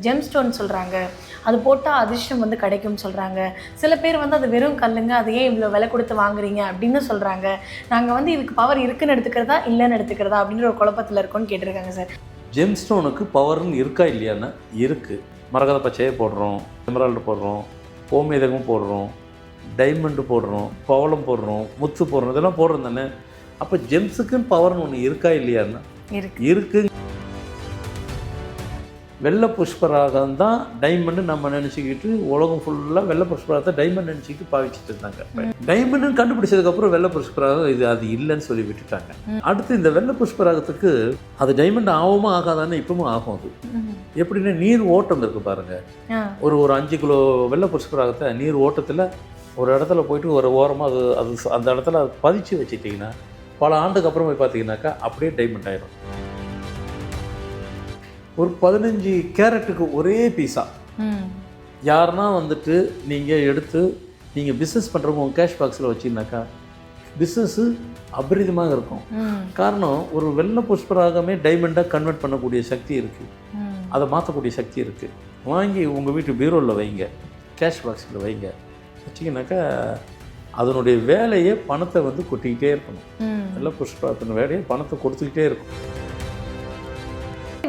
GeM stone சொல்கிறாங்க, அது போட்டால் அதிர்ஷ்டம் வந்து கிடைக்கும்னு சொல்கிறாங்க. சில பேர் வந்து அது வெறும் கல்லுங்க, அது ஏன் இவ்வளோ விலை கொடுத்து வாங்குறீங்க அப்படின்னு சொல்கிறாங்க. நாங்கள் வந்து இதுக்கு பவர் இருக்குன்னு எடுத்துக்கிறதா இல்லைன்னு எடுத்துக்கிறதா அப்படின்ற ஒரு குழப்பத்தில் இருக்கோன்னு கேட்டிருக்காங்க சார். ஜெம் ஸ்டோனுக்கு பவர்னு இருக்கா இல்லையான்னா இருக்குது. மரகத பச்சையை போடுறோம், எமரால்டு போடுறோம், கோமேதகம் போடுறோம், டைமண்டு போடுறோம், பவளம் போடுறோம், முத்து போடுறோம், இதெல்லாம் போடுறோம் தானே. அப்போ ஜெம்ஸுக்குன்னு பவர்னு ஒன்று இருக்கா இல்லையான்னா இருக்குது. வெள்ளை புஷ்பராகம் தான் டைமண்டு நம்ம நினச்சிக்கிட்டு உலகம் ஃபுல்லாக வெள்ளை புஷ்பராகத்தை டைமண்ட் நினச்சிக்கிட்டு பாவிச்சிட்டு இருந்தாங்க. டைமண்டுன்னு கண்டுபிடிச்சதுக்கப்புறம் வெள்ளை புஷ்பராகம் அது இல்லைன்னு சொல்லி விட்டுட்டாங்க. அடுத்து இந்த வெள்ளை புஷ்பராகத்துக்கு அது டைமண்ட் ஆகுமா ஆகாதான்னு இப்பவும் ஆகும். அது எப்படின்னா நீர் ஓட்டம் இருக்குது பாருங்கள். ஒரு 5 கிலோ வெள்ளை புஷ்பராகத்தை நீர் ஓட்டத்தில் ஒரு இடத்துல போயிட்டு ஒரு ஓரமாக அது அந்த இடத்துல பதிச்சு வச்சுட்டிங்கன்னா பல ஆண்டுக்கு அப்புறம் போய் பார்த்தீங்கன்னாக்கா அப்படியே டைமண்ட் ஆயிடும். ஒரு 15 கேரட்டுக்கு ஒரே பீஸா யாருன்னா வந்துட்டு நீங்கள் எடுத்து நீங்கள் பிஸ்னஸ் பண்ணுறவங்க உங்கள் கேஷ் பாக்ஸில் வச்சிங்கனாக்கா பிஸ்னஸ்ஸு அபரிதமாக இருக்கும். காரணம் ஒரு வெள்ளை புஷ்பராகமே டைமண்டாக கன்வெர்ட் பண்ணக்கூடிய சக்தி இருக்குது, அதை மாற்றக்கூடிய சக்தி இருக்குது. வாங்கி உங்கள் வீட்டு பீரோவில் வைங்க, கேஷ் பாக்ஸில் வைங்க, வச்சிங்கனாக்கா அதனுடைய வேலையை பணத்தை வந்து கொட்டிக்கிட்டே இருக்கணும். வெள்ளை புஷ்பராகத்தின் வேலையை பணத்தை கொடுத்துக்கிட்டே இருக்கும்.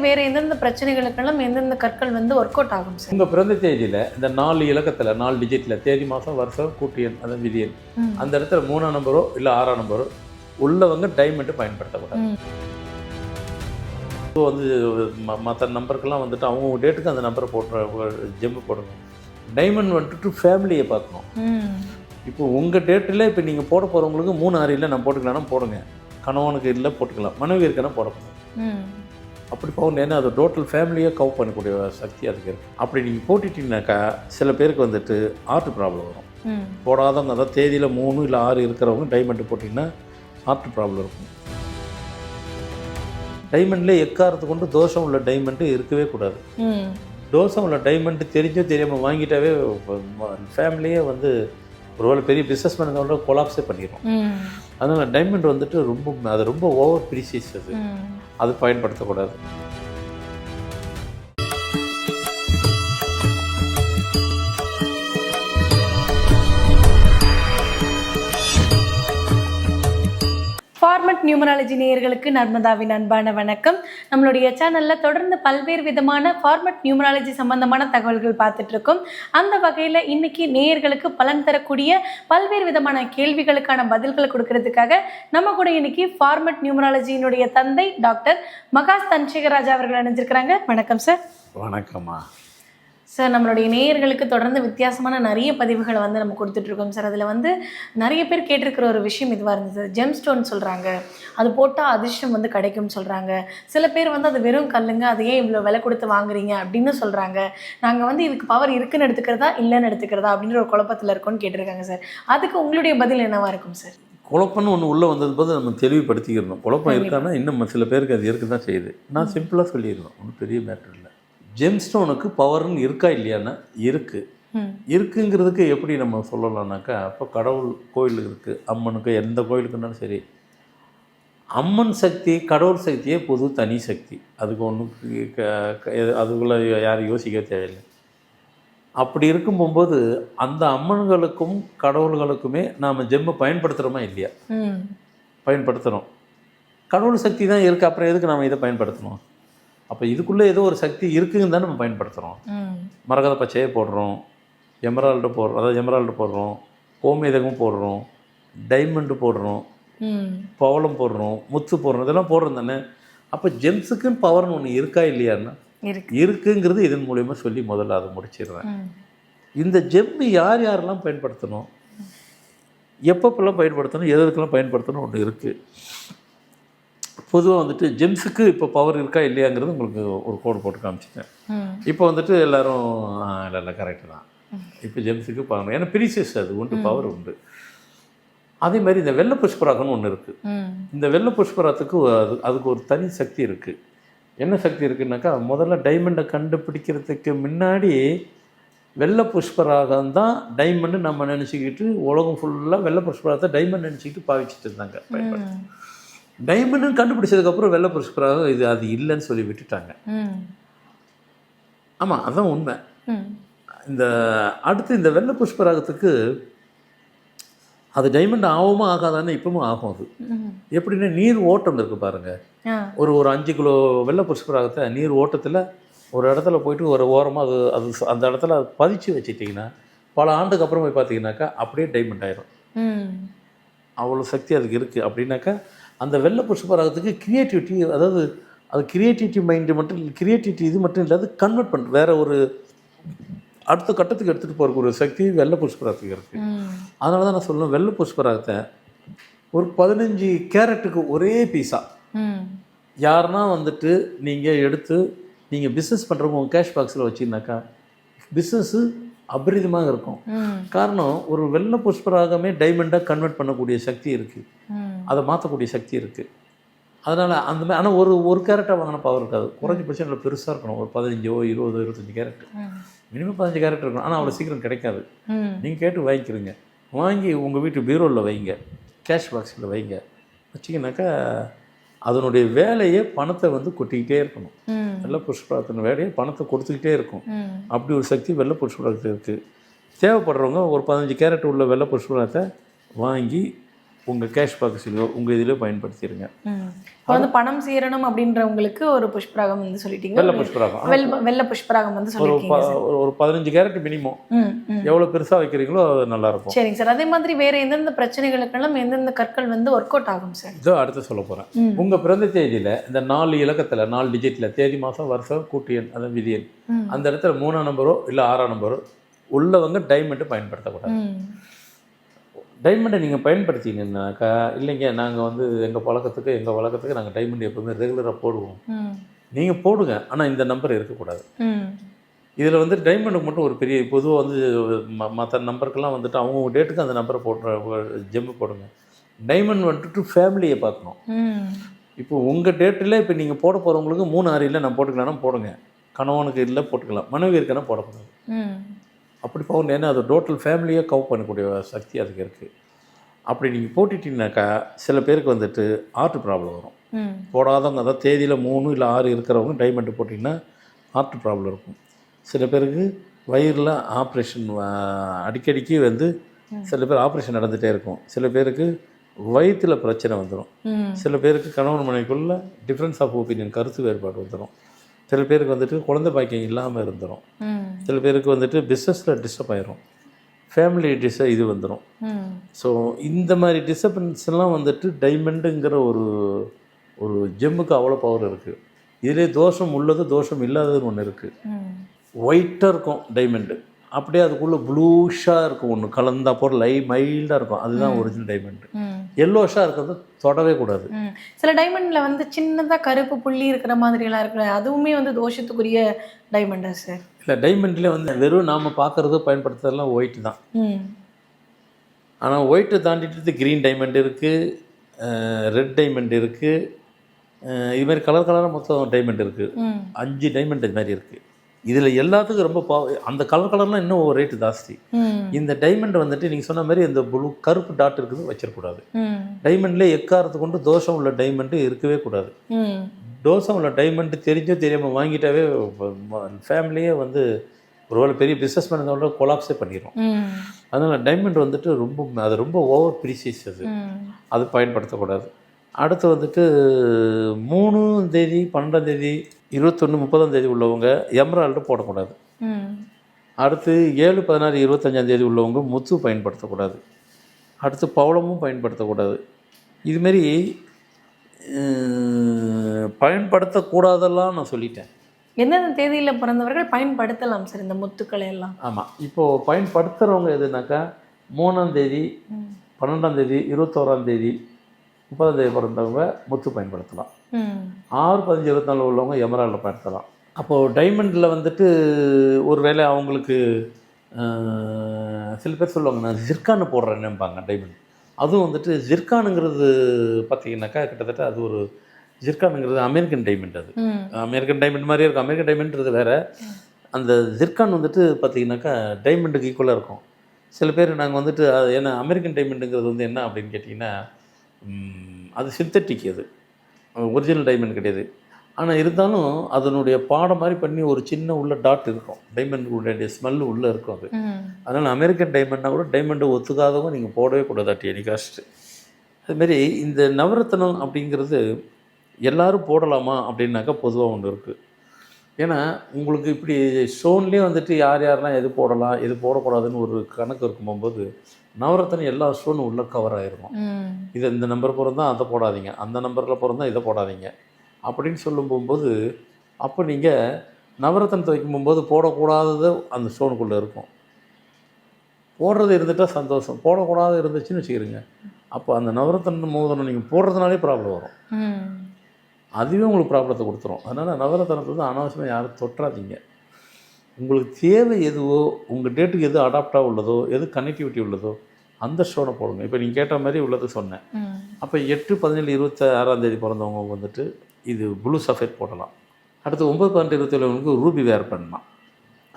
வேறு எந்தெந்த பிரச்சனைகளுக்கெல்லாம் எந்தெந்த கற்கள் வந்து ஒர்க் அவுட் ஆகும் சார்? உங்கள் பிறந்த தேதியில் இந்த 4 இலக்கத்தில் 4 டிஜிட்டில் தேதி மாதம் வருஷம் கூட்டியன் அதாவது விதியன் அந்த இடத்துல 3ஆம் நம்பரோ இல்லை 6ஆம் நம்பரோ உள்ளவங்க டைமண்டு பயன்படுத்தக்கூடாது. இப்போ வந்து மற்ற நம்பருக்கெல்லாம் வந்துட்டு அவங்க டேட்டுக்கு அந்த நம்பரை போட்டு ஜெம்மு போடணும். டைமண்ட் வந்துட்டு ஃபேமிலியை பார்க்கணும். இப்போ உங்கள் டேட்டில் இப்போ நீங்கள் போட போகிறவங்களுக்கு 3, 6 இல்லை நான் போட்டுக்கலாம்னா போடுங்க. கணவனுக்கு இல்லை போட்டுக்கலாம், மனைவி இருக்கனா போடணும். அப்படி போகணும். ஏன்னா அது டோட்டல் ஃபேமிலியை கவ் பண்ணக்கூடிய சக்தி அதுக்கு இருக்குது. அப்படி நீங்கள் போட்டுட்டிங்கனாக்கா சில பேருக்கு வந்துட்டு ஹார்ட் ப்ராப்ளம் வரும். போடாதவங்க அதாவது தேதியில் 3 இல்லை 6 இருக்கிறவங்க டைமண்டு போட்டிங்கன்னா ஹார்ட் ப்ராப்ளம் இருக்கும். டைமண்ட்லேயே எக்காரத்து கொண்டு தோஷம் உள்ள டைமண்டு இருக்கவே கூடாது. தோஷம் உள்ள டைமண்டு தெரிஞ்சோ தெரியாமல் வாங்கிட்டாவே ஃபேமிலியே வந்து ஒருவேளை பெரிய பிஸ்னஸ் மேனோட கொலாப்ஸே பண்ணிடும். அதனால் டைமண்ட் வந்துட்டு அது ரொம்ப ஓவர் ப்ரீசியஸ். அது பயன்படுத்தக்கூடாது. ஃபார்மட் நியூமராலஜி நேயர்களுக்கு நர்மதாவின் அன்பான வணக்கம். நம்மளுடைய சேனலில் தொடர்ந்து பல்வேறு விதமான ஃபார்மட் நியூமராலஜி சம்பந்தமான தகவல்கள் பார்த்துட்டு இருக்கோம். அந்த வகையில் இன்னைக்கு நேயர்களுக்கு பலன் தரக்கூடிய பல்வேறு விதமான கேள்விகளுக்கான பதில்களை கொடுக்கறதுக்காக நம்ம கூட இன்னைக்கு ஃபார்மட் நியூமராலஜியினுடைய தந்தை டாக்டர் மகாஸ் தன்சேகராஜா அவர்கள் இணைஞ்சிருக்கிறாங்க. வணக்கம் சார். வணக்கம்மா சார். நம்மளுடைய நேயர்களுக்கு தொடர்ந்து வித்தியாசமான நிறைய பதிவுகளை வந்து நம்ம கொடுத்துட்ருக்கோம் சார். அதில் வந்து நிறைய பேர் கேட்டிருக்கிற ஒரு விஷயம் இதுவாக இருந்தது. ஜெம் ஸ்டோன் சொல்கிறாங்க, அது போட்டால் அதிர்ஷ்டம் வந்து கிடைக்கும்னு சொல்கிறாங்க. சில பேர் வந்து அது வெறும் கல்லுங்க, அது ஏன் இவ்வளோ விலை கொடுத்து வாங்குறீங்க அப்படின்னு சொல்கிறாங்க. நாங்கள் வந்து இதுக்கு பவர் இருக்குன்னு எடுத்துக்கிறதா இல்லைன்னு எடுத்துக்கிறதா அப்படின்ற ஒரு குழப்பத்தில் இருக்கோன்னு கேட்டிருக்காங்க சார். அதுக்கு உங்களுடைய பதில் என்னவாக இருக்கும் சார்? குழப்பம்னு ஒன்று உள்ளே வந்தது போது நம்ம தெளிவுபடுத்திக்கிறணும். குழப்பம் இருக்கான்னா இன்னும் சில பேருக்கு அது இருக்க தான் செய்யுது. நான் சிம்பிளாக சொல்லிடுவேன், ஒன்றும் பெரிய மேட்டர் இல்லை. ஜெம் ஸ்டோனுக்கு பவர்னு இருக்கா இல்லையான்னா இருக்குங்கிறதுக்கு எப்படி நம்ம சொல்லலாம்னாக்கா, அப்போ கடவுள் கோயில் இருக்குது, அம்மனுக்கு எந்த கோயிலுக்குன்னாலும் சரி, அம்மன் சக்தி கடவுள் சக்தியே பொது தனி சக்தி. அதுக்கு ஒன்றும் அதுக்குள்ளே யாரும் யோசிக்க தேவையில்லை. அப்படி இருக்கும் போகும்போது அந்த அம்மன்களுக்கும் கடவுள்களுக்குமே நாம் ஜெம்மை பயன்படுத்துகிறோமா இல்லையா? பயன்படுத்துகிறோம். கடவுள் சக்தி தான் இருக்குது, அப்புறம் எதுக்கு நாம் இதை பயன்படுத்தணும்? அப்போ இதுக்குள்ளே ஏதோ ஒரு சக்தி இருக்குதுன்னு தான் நம்ம பயன்படுத்துகிறோம். மரகத பச்சையை போடுறோம், எமரால்டு போடுறோம், அதாவது எமரால்டு போடுறோம், கோமேதகம் போடுறோம், டைமண்டு போடுறோம், பவளம் போடுறோம், முத்து போடுறோம், இதெல்லாம் போடுறோம் தானே. அப்போ ஜெம்ஸுக்குன்னு பவர்னு ஒன்று இருக்கா இல்லையான்னா இருக்குங்கிறது இதன் மூலயமா சொல்லி முதல்ல அதை முடிச்சிடுறேன். இந்த ஜெம்மு யார் யாரெல்லாம் பயன்படுத்தணும், எப்பப்பெல்லாம் பயன்படுத்தணும், எதுக்கெல்லாம் பயன்படுத்தணும் ஒன்று இருக்குது. பொதுவாக வந்துட்டு ஜெம்ஸுக்கு இப்போ பவர் இருக்கா இல்லையாங்கிறது உங்களுக்கு ஒரு கோடு போட்டு காமிச்சிட்டேன். இப்போ வந்துட்டு எல்லோரும் இல்லை கரெக்டு தான், இப்போ ஜெம்ஸுக்கு பவர், ஏன்னா ப்ரீசியஸ் அது உண்டு, பவர் உண்டு. அதே மாதிரி இந்த வெள்ளை புஷ்பராகம்னு ஒன்று இருக்குது. இந்த வெள்ளை புஷ்பராகத்துக்கு அதுக்கு ஒரு தனி சக்தி இருக்குது. என்ன சக்தி இருக்குன்னாக்கா, முதல்ல டைமண்டை கண்டுபிடிக்கிறதுக்கு முன்னாடி வெள்ளை புஷ்பராகம் தான் டைமண்டு நம்ம நினச்சிக்கிட்டு உலகம் ஃபுல்லாக வெள்ளை புஷ்பராகத்தை டைமண்ட் நினச்சிக்கிட்டு பாவிச்சிட்டு இருந்தாங்க. டைமண்டுன்னு கண்டுபிடிச்சதுக்கப்புறம் வெள்ளை புஷ்பராகம் அது இல்லைன்னு சொல்லி விட்டுட்டாங்க. ஆமாம், அதுதான் உண்மை. ம். இந்த அடுத்து இந்த வெள்ளை புஷ்பராகத்துக்கு அது டைமண்ட் ஆகுமா ஆகாதான்னு இப்பவும் ஆகும். அது ம். எப்படின்னா நீர் ஓட்டம் இருக்குது பாருங்கள். ஆ. ஒரு 5 கிலோ வெள்ளை புஷ்பராகத்தை நீர் ஓட்டத்தில் ஒரு இடத்துல போயிட்டு ஒரு ஓரமாக அது அது அந்த இடத்துல அது பதிச்சு வச்சிட்டிங்கன்னா பல ஆண்டுக்கு அப்புறம் போய் பார்த்தீங்கன்னாக்கா அப்படியே டைமண்ட் ஆயிடும். ம். அவ்வளோ சக்தி அதுக்கு இருக்குது. அப்படின்னாக்கா அந்த வெள்ளை புஷ்பராகத்துக்கு க்ரியேட்டிவிட்டி, அதாவது அது க்ரியேட்டிவிட்டி மைண்டு மட்டும் க்ரியேட்டிவிட்டி இது மட்டும் இல்லாது கன்வெர்ட் பண்ண வேறு ஒரு அடுத்த கட்டத்துக்கு எடுத்துகிட்டு போகிற ஒரு சக்தி வெள்ளை புஷ்பராகத்துக்கு இருக்குது. ம். அதனால தான் நான் சொல்லுவேன், வெள்ளை புஷ்பராகத்தை ஒரு 15 கேரட்டுக்கு ஒரே பீஸா ம். யாருன்னா வந்துட்டு நீங்கள் எடுத்து நீங்கள் பிஸ்னஸ் பண்ணுறவங்க உங்கள் கேஷ் பாக்ஸில் வச்சிங்கனாக்கா பிஸ்னஸ்ஸு அபரிதமாக இருக்கும். ம். காரணம் ஒரு வெள்ளை புஷ்பராகமே டைமண்டாக கன்வெர்ட் பண்ணக்கூடிய சக்தி இருக்குது, ம். அதை மாற்றக்கூடிய சக்தி இருக்குது. அதனால் அந்த மாதிரி ஆனால் ஒரு கேரட்டாக வாங்கின பவர் இருக்காது. குறைஞ்சபட்சம் நல்லா பெருசாக இருக்கணும். ஒரு 15 20 25 கேரட், ம். மினிமம் 15 கேரட் இருக்கணும். ஆனால் அவ்வளோ சீக்கிரம் கிடைக்காது. ம். நீங்கள் கேட்டு வாங்கிக்கிறீங்க, வாங்கி உங்கள் வீட்டு பீரோவில் வைங்க, கேஷ் பாக்ஸில் வைங்க. வச்சிங்கனாக்கா அதனுடைய வேலையே பணத்தை வந்து கொட்டிக்கிட்டே இருக்கணும். ம். வெள்ளை புஷ்பராகத்தின் வேலையை பணத்தை கொடுத்துக்கிட்டே இருக்கும். ம். அப்படி ஒரு சக்தி வெள்ளை புஷ்பராகத்தில் இருக்குது. தேவைப்படுறவங்க ஒரு 15 கேரட் உள்ள வெள்ளை புஷ்பராகத்தை வாங்கி உங்கள் கேஷ் பாக்ஸிலையோ உங்கள் இதிலையோ பயன்படுத்திடுங்க. ம். இப்போ வந்து பணம் சேரணும் அப்படின்றவங்களுக்கு ஒரு புஷ்பராகம் வந்து சொல்லிட்டீங்க. வெள்ளை புஷ்பராகம் வெள்ளை புஷ்பராகம் வந்து ஒரு சொல்லியிருக்கீங்க சார். ஒரு 15 கேரட் மினிமம். ம். ம். எவ்வளோ பெருசாக வைக்கிறீங்களோ அது நல்லாயிருக்கும். சரிங்க சார். அதே மாதிரி வேற எந்தெந்த பிரச்சனைகளுக்கெல்லாம் எந்தெந்த கற்கள் வந்து ஒர்க் அவுட் ஆகும் சார்? இதோ அடுத்து சொல்ல போகிறேன். ம். உங்கள் பிறந்த தேதியில் இந்த 4 இலக்கத்தில் 4 டிஜிட்டில் தேதி மாதம் வருஷம் கூட்டு எண் அதான் விதி எண் ம். அந்த இடத்துல 3ஆம் நம்பரோ இல்லை 6ஆம் நம்பரோ உள்ளவங்க டைமண்ட்டு பயன்படுத்தக்கூடாது. ம். டைமண்டை நீங்கள் பயன்படுத்திங்கன்னாக்கா, இல்லைங்க நாங்கள் வந்து எங்கள் வழக்கத்துக்கு நாங்கள் டைமண்ட் எப்போவுமே ரெகுலராக போடுவோம். ம். நீங்கள் போடுங்க, ஆனால் இந்த நம்பர் இருக்கக்கூடாது. ம். இதில் வந்து டைமண்டுக்கு மட்டும் ஒரு பெரிய பொதுவாக வந்து மற்ற நம்பருக்கெல்லாம் வந்துட்டு அவங்க டேட்டுக்கு அந்த நம்பரை போட்டு ஜெம்மு போடுங்க. டைமண்ட் வந்துட்டு ஃபேமிலியை பார்க்கணும். ம். இப்போ உங்கள் டேட்டில் இப்போ நீங்கள் போட போகிறவங்களுக்கு 3 6 இல்லை நான் போட்டுக்கலாம்னா போடுங்க, கணவனுக்கு இல்லை போட்டுக்கலாம், மனைவி இருக்கனா போடக்கூடாது. ம். அப்படி போகணும். ஏன்னா அது டோட்டல் ஃபேமிலியை கவர் பண்ணக்கூடிய சக்தி அதுக்கு இருக்குது. அப்படி நீங்கள் போட்டுட்டிங்கனாக்கா சில பேருக்கு வந்துட்டு ஹார்ட் ப்ராப்ளம் வரும். ம். போடாதவங்க அதாவது தேதியில் 3 இல்லை 6 இருக்கிறவங்க டைமண்ட் போட்டிங்கன்னா ஹார்ட் ப்ராப்ளம் இருக்கும். சில பேருக்கு வயிறில் ஆப்ரேஷன் அடிக்கடிக்கு வந்து சில பேர் ஆப்ரேஷன் நடந்துகிட்டே இருக்கும். சில பேருக்கு வயிற்றில் பிரச்சனை வந்துடும். ம். சில பேருக்கு கணவன் மனைவிக்குள்ள டிஃப்ரென்ஸ் ஆஃப் ஒப்பீனியன் கருத்து வேறுபாடு வந்துடும். சில பேருக்கு வந்துட்டு குழந்தை பாக்கியம் இல்லாமல் இருந்துடும். ம். சில பேருக்கு வந்துட்டு பிஸ்னஸில் டிஸ்டர்ப் ஆயிரும், ஃபேமிலி இது வந்துடும். ம். ஸோ இந்த மாதிரி டிஸ்டர்பன்ஸ் எல்லாம் வந்துட்டு டைமண்டுங்கிற ஒரு ஜெம்முக்கு அவ்வளோ பவர் இருக்குது. இதிலே தோஷம் உள்ளது தோஷம் இல்லாததுன்னு ஒன்று இருக்குது. ம். ஒயிட்டாக இருக்கும் டைமண்டு, அப்படியே அதுக்குள்ளே ப்ளூஷாக இருக்கும் ஒன்று கலந்தா போகிற மைல்டாக இருக்கும், அதுதான் ஒரிஜினல் டைமண்டு. ம். எல்லோஷாக இருக்கிறது தொடவே கூடாது. ம். சில டைமண்ட்ல வந்து சின்னதாக கருப்பு புள்ளி இருக்கிற மாதிரிலாம் இருக்குல்ல, அதுவுமே வந்து தோஷத்துக்குரிய டைமண்டா சார்? இல்லை, டைமண்ட்லேயே வந்து வெறும் நாம் பார்க்குறது பயன்படுத்துறதுலாம் ஒயிட் தான். ம். ஆனால் ஒயிட்டை தாண்டிட்டு க்ரீன் டைமண்ட் இருக்குது, ரெட் டைமண்ட் இருக்குது, இது மாதிரி கலராக மொத்தம் டைமண்ட் இருக்குது. ம். 5 டைமண்ட் இது மாதிரி இருக்குது. இதில் எல்லாத்துக்கும் ரொம்ப அந்த கலர்லாம் இன்னும் ஒரு ரேட்டு ஜாஸ்தி. ம். இந்த டைமண்ட் வந்துட்டு நீங்கள் சொன்ன மாதிரி இந்த கருப்பு டாட் இருக்குது வச்சிடக்கூடாது. ம். டைமண்ட்லேயே எக்காரத்து கொண்டு தோஷம் உள்ள டைமண்ட்டு இருக்கவே கூடாது. ம். தோஷம் உள்ள டைமண்ட்டு தெரிஞ்சோ தெரியாமல் வாங்கிட்டாவே ஃபேமிலியே வந்து ஒருவேளை பெரிய பிஸ்னஸ் மேனோட கொலாப்ஸே பண்ணிடும். ம். அதனால் டைமண்ட் வந்துட்டு அது ரொம்ப ஓவர் ப்ரீசியஸ். ம். அது பயன்படுத்தக்கூடாது. அடுத்து வந்துட்டு 3ஆம் தேதி 12ஆம் தேதி 21 30ஆம் தேதி உள்ளவங்க எமரால்டு போடக்கூடாது. ம். அடுத்து 7 16 25ஆம் தேதி உள்ளவங்க முத்து பயன்படுத்தக்கூடாது. அடுத்து பவளமும் பயன்படுத்தக்கூடாது. இதுமாரி பயன்படுத்தக்கூடாதெல்லாம் நான் சொல்லிட்டேன். எந்தெந்த தேதியில் பிறந்தவர்கள் பயன்படுத்தலாம் சார் இந்த முத்துக்களை எல்லாம்? ஆமாம், இப்போது பயன்படுத்துகிறவங்க எதுனாக்கா 3ஆம் தேதி 12ஆம் தேதி 21ஆம் தேதி 30ஆம் தேதி பிறந்தவங்க முத்து பயன்படுத்தலாம். 6 15 24 உள்ளவங்க எமரால்டு பயன்படுத்தலாம். அப்போது டைமண்டில் வந்துட்டு ஒரு வேளை அவங்களுக்கு சில பேர் சொல்லுவாங்க நான் ஜிர்கானு போடுறேன்னுப்பாங்க டைமண்ட். அதுவும் வந்துட்டு ஜிர்கானுங்கிறது பார்த்தீங்கன்னாக்கா கிட்டத்தட்ட அது ஒரு ஜிர்கானுங்கிறது அமெரிக்கன் டைமண்ட். அது அமெரிக்கன் டைமண்ட் மாதிரியே இருக்கும். அமெரிக்கன் டைமண்ட்றது வேறு. அந்த ஜிர்கான் வந்துட்டு பார்த்தீங்கன்னாக்கா டைமண்டுக்கு ஈக்குவலாக இருக்கும். சில பேர் நாங்கள் வந்துட்டு ஏன்னா அமெரிக்கன் டைமண்டுங்கிறது வந்து என்ன அப்படின்னு கேட்டிங்கன்னா அது சிந்தட்டிக், அது ஒரிஜினல் டைமண்ட் கிடையாது. ஆனால் இருந்தாலும் அதனுடைய பாடம் மாதிரி பண்ணி ஒரு சின்ன உள்ள டாட் இருக்கும், டைமண்டுடைய ஸ்மெல்லு உள்ளே இருக்கும் அது. அதனால் அமெரிக்கன் டைமண்ட்னா கூட டைமண்டை ஒத்துக்காதவங்க நீங்கள் போடவே கூடாது அட் எனி காஸ்ட்டு. அதுமாரி இந்த நவரத்னம் அப்படிங்கிறது எல்லோரும் போடலாமா அப்படின்னாக்கா பொதுவாக ஒன்று இருக்குது. ஏன்னா உங்களுக்கு இப்படி ஸ்டோன்லேயே வந்துட்டு யார் யாரெல்லாம் எது போடலாம் எது போடக்கூடாதுன்னு ஒரு கணக்கு இருக்கும்போது நவரத்னம் எல்லா ஸ்டோனும் உள்ளே கவர் ஆகிருக்கும். இது இந்த நம்பர் பிறந்தால் அதை போடாதீங்க, அந்த நம்பரில் பிறந்தால் இதை போடாதீங்க அப்படின்னு சொல்லும் போகும்போது அப்போ நீங்கள் நவரத்னத்தை வைக்கும்போது போடக்கூடாதது அந்த ஸ்டோனுக்குள்ளே இருக்கும். போடுறது இருந்துட்டால் சந்தோஷம், போடக்கூடாது இருந்துச்சுன்னு வச்சுக்கிறீங்க, அப்போ அந்த நவரத்ன மோதிரம் நீங்கள் போடுறதுனாலே ப்ராப்ளம் வரும், அதுவே உங்களுக்கு ப்ராப்ளத்தை கொடுத்துரும். அதனால் நவரத்னத்தை வந்து அனாவசியமாக யாரும் தொட்டுறாதீங்க. உங்களுக்கு தேவை எதுவோ, உங்கள் டேட்டுக்கு எது அடாப்டாக உள்ளதோ, எது கனெக்டிவிட்டி உள்ளதோ அந்த ஸ்டோனை போடுங்க. இப்போ நீங்கள் கேட்ட மாதிரி உள்ளது சொன்னேன். அப்போ 8/17/26 பிறந்தவங்க வந்துட்டு இது ப்ளூ சஃபேர் போடலாம். அடுத்து 9/12/27 ரூபி வேர் பண்ணலாம்.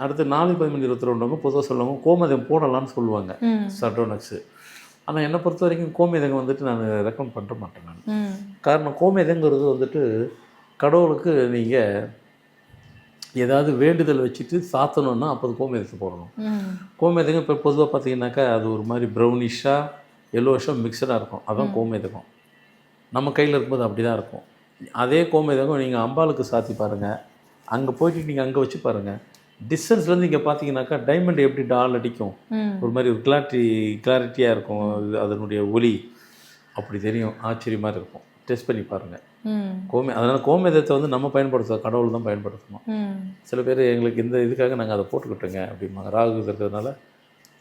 அடுத்து 4/13/22 பொதுவாக சொல்லுவாங்க கோமேதகம் போடலான்னு சொல்லுவாங்க சட்டோனக்ஸு. ஆனால் என்னை பொறுத்த வரைக்கும் கோமேதகம் வந்துட்டு நான் ரெக்கமெண்ட் பண்ண மாட்டேன் நான். காரணம் கோமேதங்கிறது வந்துட்டு கடவுளுக்கு நீங்கள் ஏதாவது வேண்டுதல் வச்சுட்டு சாத்தணுன்னா அப்போ கோமேதத்தை போடணும். கோமேதகம் இப்போ பொதுவாக பார்த்தீங்கன்னாக்கா அது ஒரு மாதிரி ப்ரௌனிஷாக எல்லோஷாக மிக்சடாக இருக்கும், அதுதான் கோமேதகம். நம்ம கையில் இருக்கும்போது அப்படி தான் இருக்கும். அதே கோமேதகம் நீங்கள் அம்பாளுக்கு சாத்தி பாருங்கள், அங்கே போயிட்டு நீங்கள் அங்கே வச்சு பாருங்கள், டிஸ்டன்ஸ்லேருந்து இங்கே பார்த்தீங்கன்னாக்கா டைமண்ட் எப்படி டால் அடிக்கும், ஒரு மாதிரி ஒரு கிளாரிட்டியாக இருக்கும், அதனுடைய ஒலி அப்படி தெரியும், ஆச்சரியமாக இருக்கும். டெஸ்ட் பண்ணி பாருங்கள் அதனால் கோமேதத்தை வந்து நம்ம பயன்படுத்துவோம், கடவுள் தான் பயன்படுத்தணும். சில பேர் எங்களுக்கு இந்த இதுக்காக நாங்கள் அதை போட்டுக்கிட்டோங்க அப்படிம்பாங்க, ராகு இருக்கிறதுனால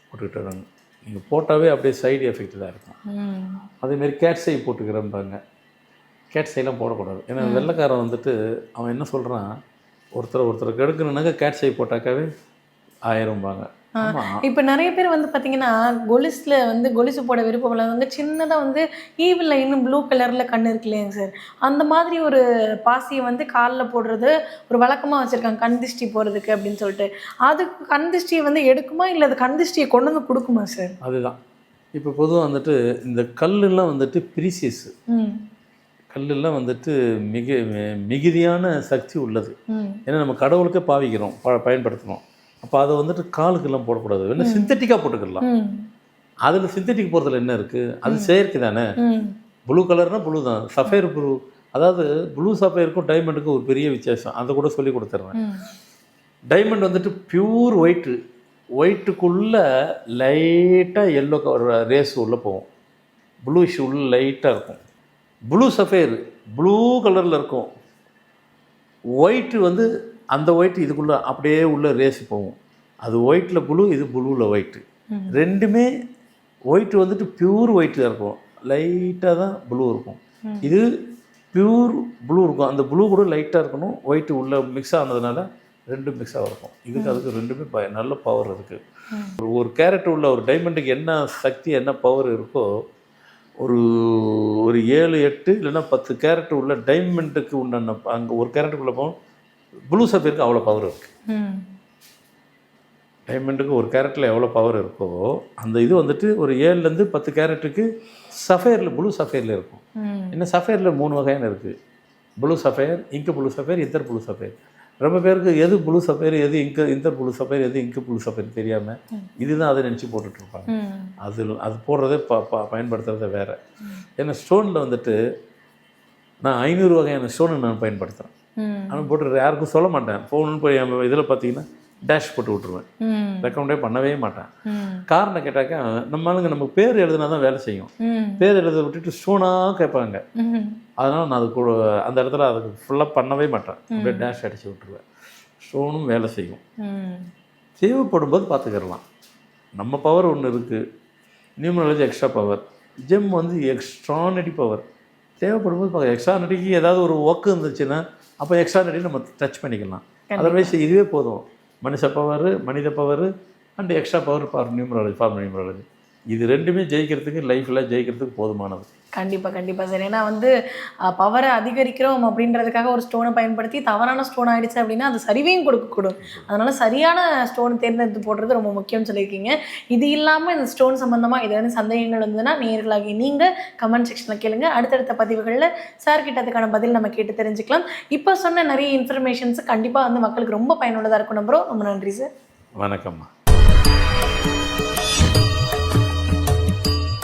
போட்டுக்கிட்டோம். நீங்கள் போட்டாவே அப்படியே சைடு எஃபெக்ட் தான் இருக்கும். அதேமாரி கேட்ஸை போட்டுக்கிறேன்பாங்க, கேட்ஸைலாம் போடக்கூடாது. ஏன்னா வெள்ளைக்காரன் வந்துட்டு அவன் என்ன சொல்கிறான், ஒருத்தர் கெடுக்கணுன்னாக்கா கேட்ஸை போட்டாக்காவே ஆயிரும்பாங்க. இப்போ நிறைய பேர் வந்து பார்த்தீங்கன்னா கொலுசில் வந்து கொலுசு போட விருப்பம் இல்லாதவங்க சின்னதாக வந்து ஈவில் லைன் ப்ளூ கலரில் கண் இருக்கு இல்லைங்க சார், அந்த மாதிரி ஒரு பாசியை வந்து காலில் போடுறது ஒரு வழக்கமாக வச்சுருக்காங்க கண் திருஷ்டி போகிறதுக்கு அப்படின்னு சொல்லிட்டு. அதுக்கு கண் திருஷ்டியை வந்து எடுக்குமா இல்லை அது கண் திருஷ்டியை கொண்டு வந்து கொடுக்குமா சார்? அதுதான் இப்போ பொதுவாக வந்துட்டு இந்த கல்லெல்லாம் வந்துட்டு ப்ரீசியஸ் கல்லெல்லாம் வந்துட்டு மிகுதியான சக்தி உள்ளது. ஏன்னா நம்ம கடவுளுக்கே பாவிக்கிறோம், பயன்படுத்தணும். அப்போ அதை வந்துட்டு காலுக்கெல்லாம் போடக்கூடாது, வேணால் சிந்தட்டிக்காக போட்டுக்கலாம். அதில் சிந்தட்டிக் போகிறதுல என்ன இருக்குது, அது செயற்கை தானே. ப்ளூ கலர்னால் ப்ளூ தான், சஃபேர் ப்ளூ. அதாவது ப்ளூ சஃபேருக்கும் டைமண்டுக்கும் ஒரு பெரிய வித்தியாசம், அதை கூட சொல்லி கொடுத்துட்றேன். டைமண்ட் வந்துட்டு பியூர் ஒயிட்டுக்குள்ளே லைட்டாக எல்லோ கலர் ரேஸ் உள்ளே போகும், ப்ளூஷ் உள்ள லைட்டாக இருக்கும். ப்ளூ சஃபேர் ப்ளூ கலரில் இருக்கும், ஒயிட்டு வந்து அந்த ஒயிட் இதுக்குள்ளே அப்படியே உள்ள ரேஸ் போகும். அது ஒயிட்டில் ப்ளூ, இது ப்ளூவில் ஒயிட்டு. ரெண்டுமே ஒயிட்டு வந்துட்டு பியூர் ஒயிட்டு தான் இருக்கும், லைட்டாக தான் ப்ளூ இருக்கும். இது பியூர் ப்ளூ இருக்கும், அந்த ப்ளூ கூட லைட்டாக இருக்கணும், ஒயிட்டு உள்ளே மிக்ஸ் ஆனதுனால ரெண்டும் மிக்ஸாக இருக்கும். இதுக்கு அதுக்கு ரெண்டுமே நல்ல பவர் இருக்குது. ஒரு கேரட் உள்ள ஒரு டைமண்டுக்கு என்ன சக்தி என்ன பவர் இருக்கோ, ஒரு 7, 8 இல்லைன்னா 10 கேரட் உள்ள டைமண்டுக்கு உண்டான அங்கே ஒரு கேரட்டுக்குள்ளே போகும். ப்ளூ சஃபேருக்கு அவ்வளோ பவர் இருக்குது. டைமண்டுக்கு ஒரு கேரட்டில் எவ்வளோ பவர் இருக்கோ அந்த இது வந்துட்டு ஒரு 7லேருந்து 10 கேரட்டுக்கு சஃபேரில் ப்ளூ சஃபேரில் இருக்கும். இன்னும் சஃபேரில் 3 வகையான இருக்குது, ப்ளூ சஃபேர், இங்கு blue sapphire, Inder blue sapphire. ரொம்ப பேருக்கு எது ப்ளூ சஃபேர், எது இந்தர் ப்ளூ சஃபேர், எது இங்கு ப்ளூ சஃபேர் தெரியாமல் இதுதான் அதை நினச்சி போட்டுட்ருப்பாங்க. அது போடுறதே பயன்படுத்துகிறத வேறு. ஏன்னா ஸ்டோனில் வந்துட்டு நான் 500 வகையான ஸ்டோனை நான் பயன்படுத்துகிறேன், ஆனால் போட்டு யாருக்கும் சொல்ல மாட்டேன். ஃபோனுன்னு போய் இதில் பார்த்தீங்கன்னா டேஷ் போட்டு விட்ருவேன், ரெக்கமெண்டே பண்ணவே மாட்டேன். காரணம் கேட்டாக்கா நம்ம ஆளுங்க நம்ம பேர் எழுதுனா தான் வேலை செய்யும், பேர் எழுத விட்டுட்டு ஸ்டோனாக கேட்பாங்க. அதனால் நான் அது கூட அந்த இடத்துல அதுக்கு ஃபுல்லாக பண்ணவே மாட்டேன், அப்படியே டேஷ் அடித்து விட்டுருவேன். ஸ்டோனும் வேலை செய்யும், தேவைப்படும் போது பார்த்துக்கிடலாம். நம்ம பவர் ஒன்று இருக்குது, நியூமராலஜி எக்ஸ்ட்ரா பவர், ஜெம் வந்து எக்ஸ்ட்ரானரி பவர். தேவைப்படும் போது எக்ஸ்ட்ரானரிக்கு ஏதாவது ஒரு ஒர்க்கு இருந்துச்சுன்னா அப்போ எக்ஸ்ட்ரானரி நம்ம டச் பண்ணிக்கலாம். அதர்வைஸ் இதுவே போதும், மனுஷ பவர், மனித power and extra power for numerology. இது ரெண்டுமே ஜெயிக்கிறதுக்கு லைஃப்பில் ஜெயிக்கிறதுக்கு போதுமானது. கண்டிப்பாக சார். ஏன்னா வந்து பவரை அதிகரிக்கிறோம் அப்படின்றதுக்காக ஒரு ஸ்டோனை பயன்படுத்தி தவறான ஸ்டோன் ஆகிடுச்சு அப்படின்னா அது சரிவையும் கொடுக்கக்கூடும். அதனால் சரியான ஸ்டோன் தேர்ந்தெடுத்து போடுறது ரொம்ப முக்கியம்னு சொல்லியிருக்கீங்க. இது இல்லாமல் இந்த ஸ்டோன் சம்மந்தமாக ஏதாவது சந்தேகங்கள் இருந்ததுன்னா நேயர்களாகி நீங்கள் கமெண்ட் செக்ஷனில் கேளுங்க. அடுத்தடுத்த பதிவுகளில் சார் கிட்ட அதுக்கான பதில் நம்ம கேட்டு தெரிஞ்சுக்கலாம். இப்போ சொன்ன நிறைய இன்ஃபர்மேஷன்ஸ் கண்டிப்பாக வந்து மக்களுக்கு ரொம்ப பயனுள்ளதாக இருக்கும் நம்புகிறோம். ரொம்ப நன்றி சார். வணக்கம்மா.